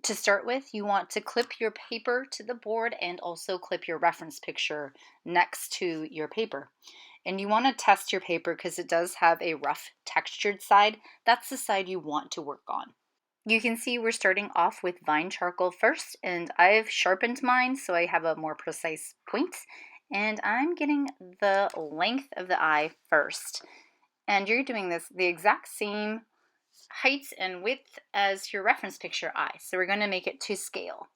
To start with, you want to clip your paper to the board and also clip your reference picture next to your paper. And you want to test your paper because it does have a rough textured side. That's the side you want to work on. You can see we're starting off with vine charcoal first, and I've sharpened mine so I have a more precise point. And I'm getting the length of the eye first. And you're doing this the exact same height and width as your reference picture eye. So we're going to make it to scale.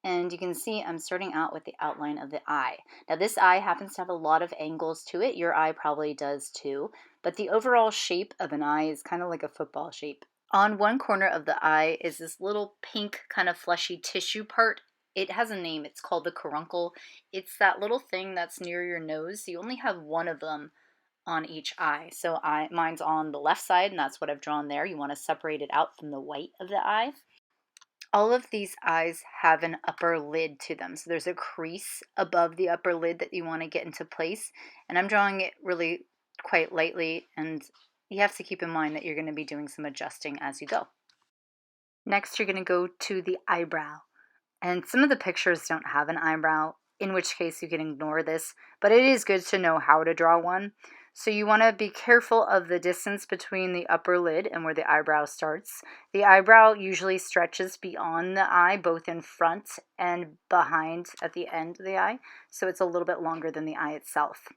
And you can see I'm starting out with the outline of the eye. Now this eye happens to have a lot of angles to it. Your eye probably does too. But the overall shape of an eye is kind of like a football shape. On one corner of the eye is this little pink kind of fleshy tissue part. It has a name. It's called the caruncle. It's that little thing that's near your nose. You only have one of them on each eye. So mine's on the left side, and that's what I've drawn there. You want to separate it out from the white of the eye. All of these eyes have an upper lid to them. So there's a crease above the upper lid that you want to get into place. And I'm drawing it really quite lightly, and you have to keep in mind that you're going to be doing some adjusting as you go. Next, you're going to go to the eyebrow. And some of the pictures don't have an eyebrow, in which case you can ignore this, but it is good to know how to draw one. So you want to be careful of the distance between the upper lid and where the eyebrow starts. The eyebrow usually stretches beyond the eye, both in front and behind at the end of the eye, so it's a little bit longer than the eye itself.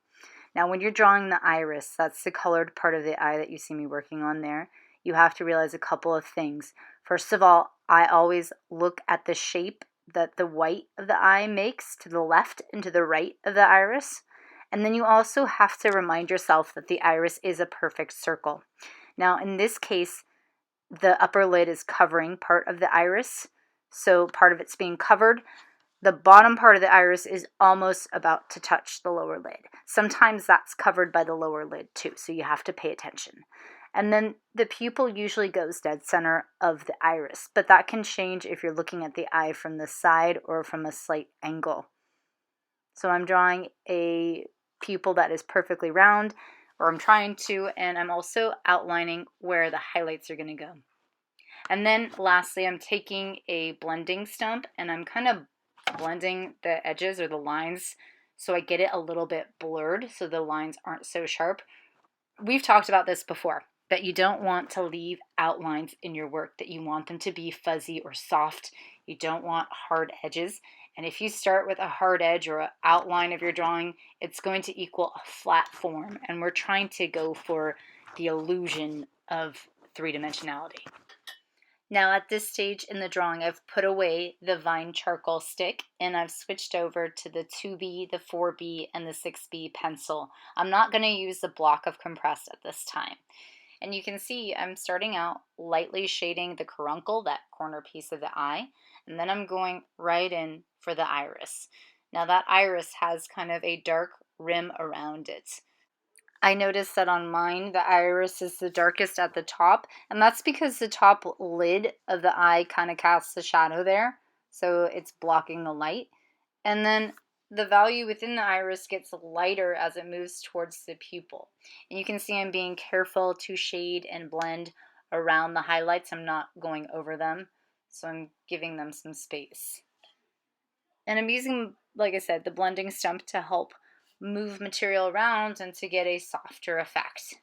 Now when you're drawing the iris, that's the colored part of the eye that you see me working on there, you have to realize a couple of things. First of all, I always look at the shape that the white of the eye makes to the left and to the right of the iris. And then you also have to remind yourself that the iris is a perfect circle. Now in this case, the upper lid is covering part of the iris, so part of it's being covered. The bottom part of the iris is almost about to touch the lower lid. Sometimes that's covered by the lower lid too, so you have to pay attention. And then the pupil usually goes dead center of the iris, but that can change if you're looking at the eye from the side or from a slight angle. So I'm drawing a pupil that is perfectly round, or I'm trying to, and I'm also outlining where the highlights are going to go. And then lastly, I'm taking a blending stump and I'm kind of blending the edges or the lines so I get it a little bit blurred so the lines aren't so sharp. We've talked about this before, that you don't want to leave outlines in your work, that you want them to be fuzzy or soft. You don't want hard edges. And if you start with a hard edge or an outline of your drawing, it's going to equal a flat form. And we're trying to go for the illusion of three-dimensionality. Now at this stage in the drawing, I've put away the vine charcoal stick and I've switched over to the 2B, the 4B, and the 6B pencil. I'm not going to use the block of compressed at this time. And you can see I'm starting out lightly shading the caruncle, that corner piece of the eye, and then I'm going right in for the iris. Now that iris has kind of a dark rim around it. I noticed that on mine, the iris is the darkest at the top, and that's because the top lid of the eye kind of casts a shadow there, so it's blocking the light. And then the value within the iris gets lighter as it moves towards the pupil. And you can see I'm being careful to shade and blend around the highlights. I'm not going over them, so I'm giving them some space. And I'm using, like I said, the blending stump to help move material around and to get a softer effect.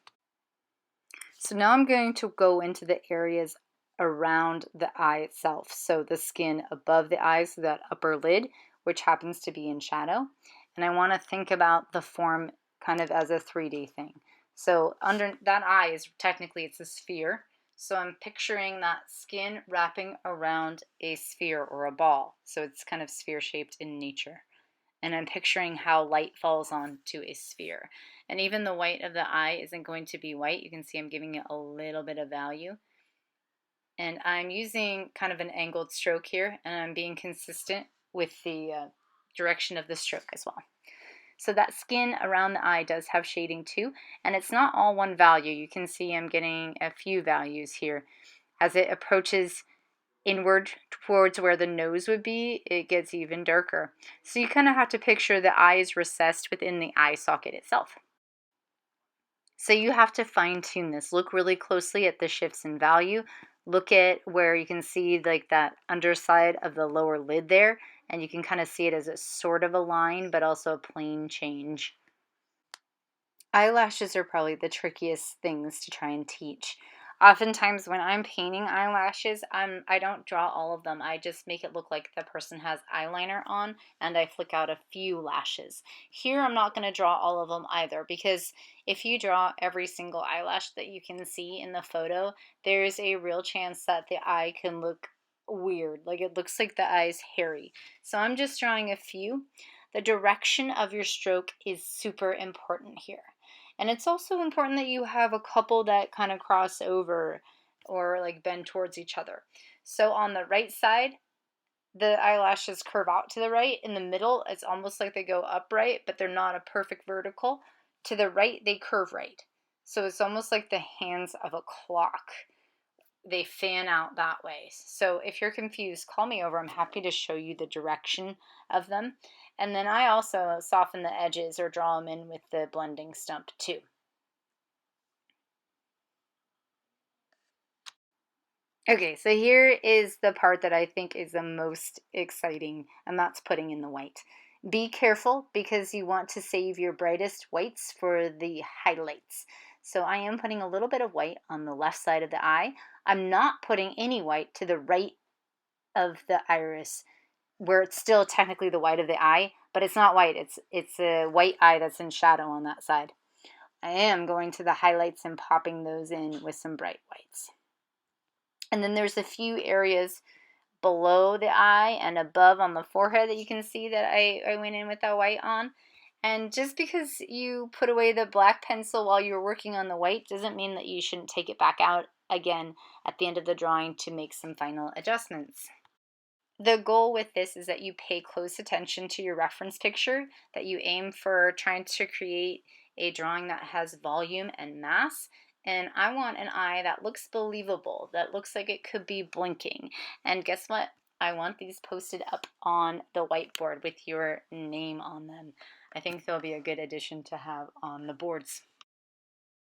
So now I'm going to go into the areas around the eye itself. So the skin above the eyes, so that upper lid, which happens to be in shadow. And I want to think about the form kind of as a 3D thing. So under that eye is technically it's a sphere. So I'm picturing that skin wrapping around a sphere or a ball. So it's kind of sphere shaped in nature. And I'm picturing how light falls onto a sphere. And even the white of the eye isn't going to be white. You can see I'm giving it a little bit of value. And I'm using kind of an angled stroke here, and I'm being consistent with the direction of the stroke as well. So that skin around the eye does have shading too, and it's not all one value. You can see I'm getting a few values here. As it approaches inward towards where the nose would be, it gets even darker. So you kind of have to picture the eye is recessed within the eye socket itself. So you have to fine tune this. Look really closely at the shifts in value. look at where you can see like that underside of the lower lid there, and you can kind of see it as a sort of a line, but also a plane change. Eyelashes are probably the trickiest things to try and teach. Oftentimes when I'm painting eyelashes, I don't draw all of them. I just make it look like the person has eyeliner on and I flick out a few lashes. Here I'm not going to draw all of them either, because if you draw every single eyelash that you can see in the photo, there's a real chance that the eye can look weird. Like it looks like the eye's hairy. So I'm just drawing a few. The direction of your stroke is super important here. And it's also important that you have a couple that kind of cross over or like bend towards each other. So on the right side, the eyelashes curve out to the right. In the middle, it's almost like they go upright, but they're not a perfect vertical. To the right, they curve right. So it's almost like the hands of a clock. They fan out that way. So if you're confused, call me over. I'm happy to show you the direction of them. And then I also soften the edges or draw them in with the blending stump too. Okay, so here is the part that I think is the most exciting, and that's putting in the white. Be careful because you want to save your brightest whites for the highlights. So I am putting a little bit of white on the left side of the eye. I'm not putting any white to the right of the iris, where it's still technically the white of the eye, but it's not white. It's a white eye that's in shadow on that side. I am going to the highlights and popping those in with some bright whites. And then there's a few areas below the eye and above on the forehead that you can see that I went in with that white on. And just because you put away the black pencil while you were working on the white doesn't mean that you shouldn't take it back out again at the end of the drawing to make some final adjustments. The goal with this is that you pay close attention to your reference picture, that you aim for trying to create a drawing that has volume and mass. And I want an eye that looks believable, that looks like it could be blinking. And guess what? I want these posted up on the whiteboard with your name on them. I think they'll be a good addition to have on the boards.